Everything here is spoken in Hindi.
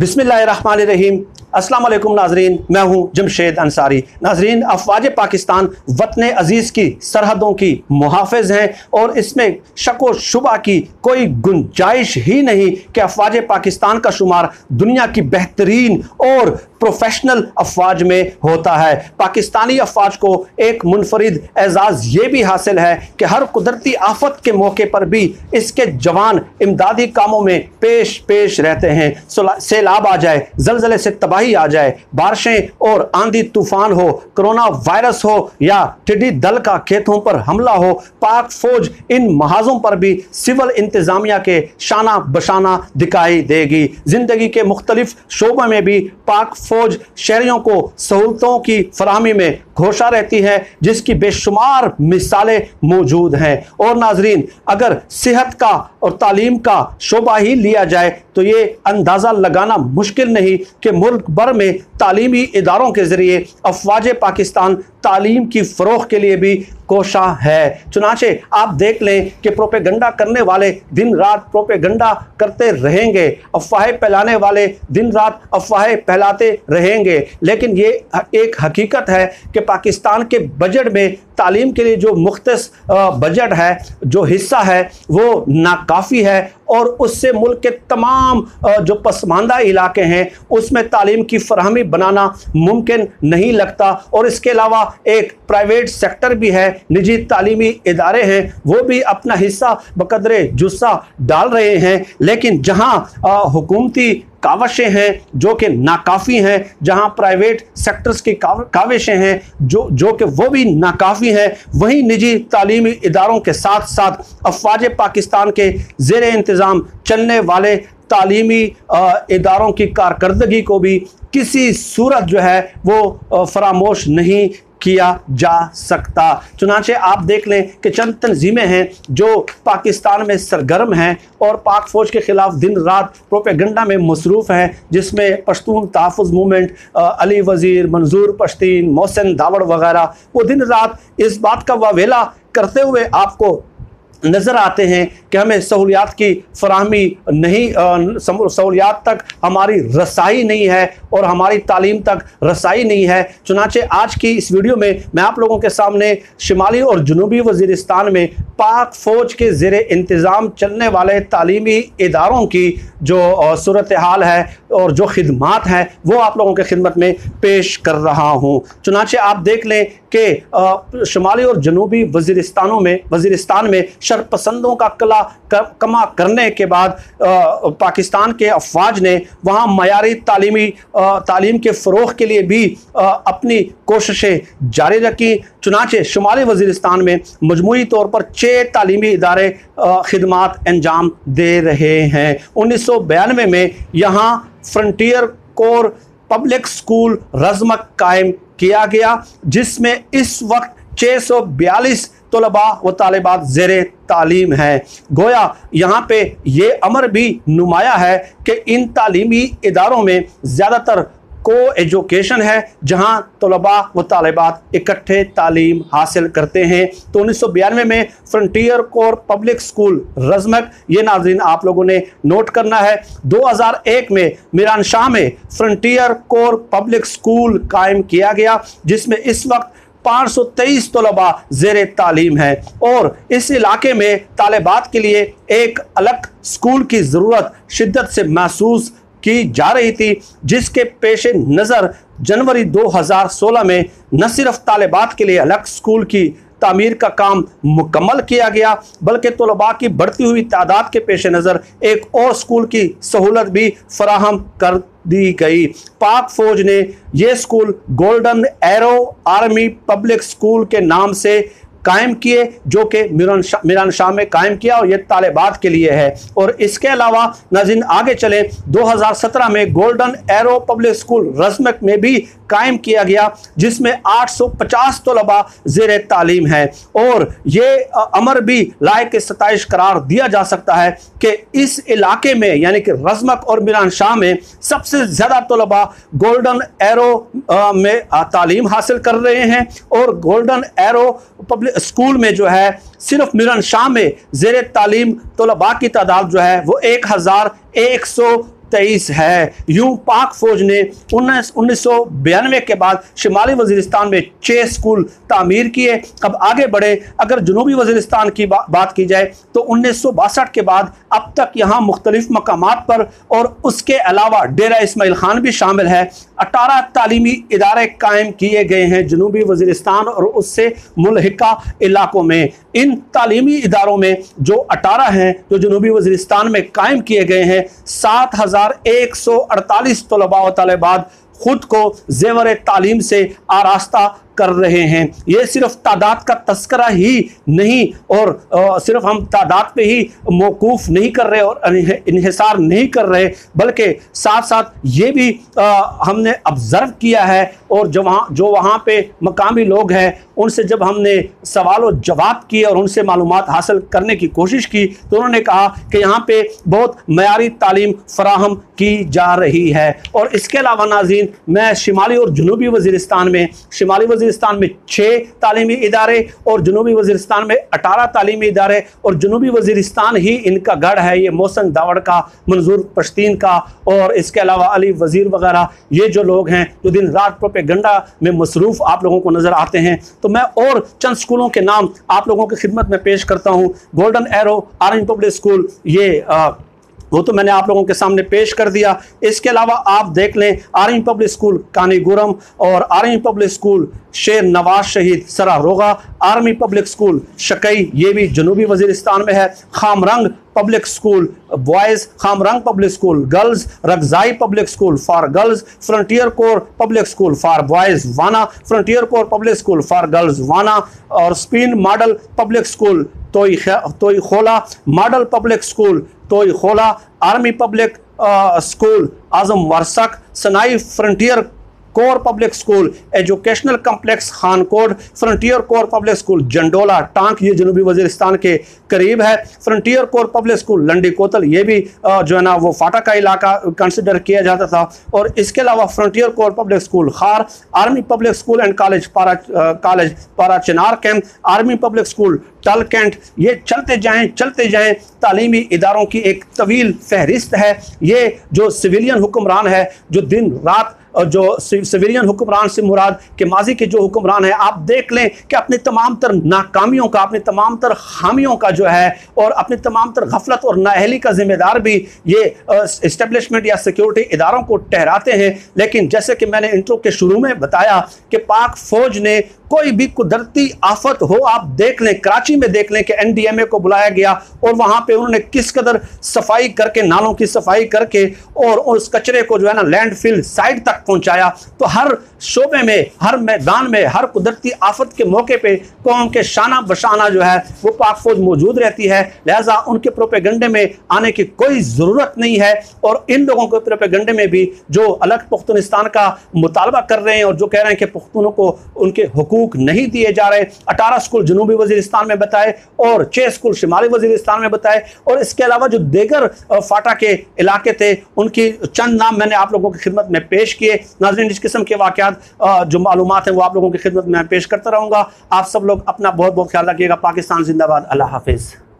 बिस्मिल्लाहिर्रहमानिर्रहीम। अस्सलाम वालेकुम नाजरीन, मैं हूं जमशेद अंसारी। नाजरीन, अफवाज पाकिस्तान वतन अजीज़ की सरहदों की मुहाफ़िज़ हैं और इसमें शक व शुबा की कोई गुंजाइश ही नहीं कि अफवाज पाकिस्तान का शुमार दुनिया की बेहतरीन और प्रोफेशनल अफवाज में होता है। पाकिस्तानी अफवाज को एक मुनफरिद एजाज़ ये भी हासिल है कि हर कुदरती आफत के मौके पर भी इसके जवान इमदादी कामों में पेश रहते हैं। सैलाब आ जाए, जलजले से तबाही आ जाए, बारिशें और आंधी तूफान हो, कोरोना वायरस हो या टिड्डी दल का खेतों पर हमला हो, पाक फौज इन महाजों पर भी सिविल इंतजामिया के शाना बशाना दिखाई देगी। जिंदगी के मुख्तलिफ शोबों में भी पाक फौज शहरियों को सहूलतों की फराहमी में घोषा रहती है, जिसकी बेशुमार मिसालें मौजूद हैं। और नाजरीन, अगर सेहत का और तालीम का शोबा ही लिया जाए तो ये अंदाज़ा लगाना मुश्किल नहीं कि मुल्क भर में तालीमी इदारों के ज़रिए अफवाज पाकिस्तान तालीम की फ़रोग़ के लिए भी कोशा है। चुनाचे आप देख लें कि प्रोपेगंडा करने वाले दिन रात प्रोपेगंडा करते रहेंगे, अफवाहें फैलाने वाले दिन रात अफवाहें फैलाते रहेंगे, लेकिन ये एक हकीकत है कि पाकिस्तान के बजट में तालीम के लिए जो मुख्तस बजट है, जो हिस्सा है, वो नाकाफ़ी है और उससे मुल्क के तमाम जो पसमानदा इलाके हैं उसमें तालीम की फराहमी बनाना मुमकिन नहीं लगता। और इसके अलावा एक प्राइवेट सेक्टर भी है, निजी तालीमी इदारे हैं, वो भी अपना हिस्सा बकदरे जुस्सा डाल रहे हैं। लेकिन जहाँ हुकूमती काविशें हैं जो कि नाकाफ़ी हैं, जहां प्राइवेट सेक्टर्स की काविशें हैं जो कि वो भी नाकाफ़ी हैं, वहीं निजी तालीमी इदारों के साथ साथ अफवाज पाकिस्तान के ज़ेर इंतज़ाम चलने वाले तालीमी इदारों की कारकर्दगी को भी किसी सूरत जो है वो फरामोश नहीं किया जा सकता। चुनांचे आप देख लें कि चंद तंजीमें हैं जो पाकिस्तान में सरगर्म हैं और पाक फ़ौज के ख़िलाफ़ दिन रात प्रोपेगंडा में मसरूफ़ हैं, जिसमें पश्तून तहफ़्फ़ुज़ मूवमेंट, अली वज़ीर, मंजूर पश्तीन, मोहसिन दावड़ वगैरह, वो दिन रात इस बात का वावेला करते हुए आपको नज़र आते हैं कि हमें सहूलियात की फराहमी नहीं, सहूलियात तक हमारी रसाई नहीं है और हमारी तालीम तक रसाई नहीं है। चुनांचे आज की इस वीडियो में मैं आप लोगों के सामने शिमाली और जनूबी वज़ीरिस्तान में पाक फ़ौज के ज़ेरे इंतज़ाम चलने वाले तालीमी इदारों की जो सूरत हाल है और जो खिदमात हैं वो आप लोगों के खिदमत में पेश कर रहा हूँ। चुनांचे आप देख लें कि शिमाली और जनूबी वज़ीरिस्तान में शरपसंदों का कमा करने के बाद पाकिस्तान के अफवाज ने वहाँ मयारी तालीम के फ़रोग़ के लिए भी अपनी कोशिशें जारी रखी। चुनांचे शुमाली वज़ीरिस्तान में मजमूई तौर पर 6 तालीमी इदारे खिदमात अंजाम दे रहे हैं। 1992 में यहाँ फ्रंटियर कोर पब्लिक स्कूल रज़मक कायम किया गया, जिसमें इस वक्त 642 तलबा व तालिबात ज़ेरे तालीम है। गोया यहाँ पे ये अमर भी नुमाया है कि इन तालीमी इदारों में ज़्यादातर को एजुकेशन है, जहाँ तलबा व तालिबात इकट्ठे तालीम हासिल करते हैं। तो 1992 में फ्रंटियर कोर पब्लिक स्कूल रज़मक, ये नाज़रीन आप लोगों ने नोट करना है। 2001 में मीरानशाह में फ्रंटियर कोर पब्लिक स्कूल कायम किया गया, जिसमें इस वक्त 523 तलबा ज़ेरे तालीम है और इस इलाके में तालिबात के लिए एक अलग स्कूल की ज़रूरत शिद्दत से महसूस की जा रही थी, जिसके पेश नज़र जनवरी 2016 में न सिर्फ तालिबात के लिए अलग स्कूल की तामीर का काम मुकम्मल किया गया, बल्कि तलबा की बढ़ती हुई तादाद के पेश नज़र एक और स्कूल की सहूलत भी फराहम कर दी गई। पाक फ़ौज ने यह school golden arrow army public school के नाम से कायम किए, जो कि मीरानशाह में कायम किया और ये तालिबात के लिए है। और इसके अलावा नाज़रीन आगे चले, 2017 में गोल्डन एरो पब्लिक स्कूल रज़मक में भी कायम किया गया, जिसमें 850 तलबा ज़ेरे तालीम है। और ये अमर भी लायक सताइश करार दिया जा सकता है कि इस इलाके में यानी कि रज़मक और मीरानशाह में सबसे ज़्यादा तलबा गोल्डन एरो में तालीम हासिल कर रहे हैं और गोल्डन एरो पब्लिक स्कूल में जो है सिर्फ मीरानशाह में ज़ेरे तालीम तलबा की तादाद जो है वो 1100 23 है। यूं पाक फौज ने 1992 के बाद शिमाली वजीरिस्तान में 6 स्कूल तामीर किए। अब आगे बढ़े, अगर जनूबी वजीरिस्तान की बात की जाए तो 1962 के बाद अब तक यहाँ मुख्तलिफ मकामात पर और उसके अलावा डेरा इस्माइल खान भी शामिल है 18 तालीमी इदारे कायम किए गए हैं जनूबी वजीरिस्तान और उससे मुल्हिका इलाकों में। इन तालीमी इदारों में जो 18 हैं जो जनूबी वजीरिस्तान में कायम किए गए हैं, 7148 तलबा व तालिबात खुद को ज़ेवर तालीम से आरास्ता कर रहे हैं। ये सिर्फ तादाद का तस्करा ही नहीं और सिर्फ हम तादाद पे ही मौकूफ़ नहीं कर रहे और इन्हिसार नहीं कर रहे, बल्कि साथ साथ ये भी हमने ऑब्ज़र्व किया है और जो वहाँ पे मकामी लोग हैं उनसे जब हमने सवाल और जवाब किए और उनसे मालूमात हासिल करने की कोशिश की तो उन्होंने कहा कि यहाँ पे बहुत मयारी तालीम फराहम की जा रही है। और इसके अलावा नाज़रीन, मैं शिमाली और जनूबी वजीरिस्तान में 6 तालीमी इदारे और जनूबी वजीरिस्तान में 18 तालीमी इदारे और जनूबी वजीरिस्तान ही इनका गढ़ है। ये मोहसिन दावड़ का, मंजूर पश्तीन का और इसके अलावा अली वजीर वगैरह, ये जो लोग हैं जो दिन रात प्रोपेगेंडा में मसरूफ़ आप लोगों को नज़र आते हैं। तो मैं और चंद स्कूलों के नाम आप लोगों की खिदमत में पेश करता हूँ। Golden arrow army public school, ये वो तो मैंने आप लोगों के सामने पेश कर दिया। इसके अलावा आप देख लें आर्मी पब्लिक स्कूल कानीगुरम और army public school Sher Nawaz Shaheed Sararogha, army public school Shakai, ये भी जनूबी वजीरिस्तान में है। Khamrang public school boys, Khamrang public school girls, Ragzai public school for girls, frontier corps public school for boys Wana, frontier corps public school for girls Wana और spin model public school Toi खोला, model public school Toi Khula, army public school Azam Warsak, Sanai frontier corps public school educational complex Khankot, frontier corps public school Jandola Tank, ये जनूबी वजीरिस्तान के करीब है। Frontier corps public school Landi Kotal, ये भी जो है ना वो फाटा का इलाका कंसिडर किया जाता था। और इसके अलावा फ्रंटियर कोर पब्लिक स्कूल खार, army public school and college पारा चिनार कैंप, आर्मी पब्लिक स्कूल टल कैंट, ये चलते जाएं तालीमी इदारों की एक तवील फहरिस्त है। ये जो सिविलियन हुक्मरान है जो दिन रात, जो सिविलियन हुक्मरान से मुराद के माजी के जो हुक्मरान है, आप देख लें कि अपनी तमाम तर नाकामियों का, अपनी तमाम तर खामियों का जो है और अपनी तमाम तर गफलत और नाअहली का जिम्मेदार भी ये इस्टेब्लिशमेंट या सिक्योरिटी इदारों को ठहराते हैं। लेकिन जैसे कि मैंने इंट्रो के शुरू में बताया कि पाक फौज ने कोई भी कुदरती आफत हो, आप देख लें कराची में देख लें कि NDMA को बुलाया गया और वहाँ पे उन्होंने किस कदर सफाई करके, नालों की सफाई करके और उस कचरे को जो है ना लैंडफिल साइट तक पहुँचाया। तो हर शोबे में, हर मैदान में, हर कुदरती आफत के मौके पे कौम के शाना बशाना जो है वो पाक फौज मौजूद रहती है। लिहाजा उनके प्रोपेगेंडे में आने की कोई ज़रूरत नहीं है। और इन लोगों के प्रोपेगेंडे में भी जो अलग पुख्तनिस्तान का मुतालबा कर रहे हैं और जो कह रहे हैं कि पुख्तनों को उनके हुकूक नहीं दिए जा रहे, 18 स्कूल जनूबी वजीरिस्तान में बताए और 6 स्कूल शिमाली वजीरिस्तान में बताए और इसके अलावा जो देगर फाटा के इलाके थे उनकी चंद नाम मैंने आप लोगों की खिदमत में पेश किए। नाज़रीन, इस किस्म के वाक़यात जो मालूमात हैं वो आप लोगों की खिदमत में पेश करता रहूँगा। आप सब लोग अपना बहुत बहुत ख्याल रखिएगा। पाकिस्तान जिंदाबाद। अल्लाह हाफिज़।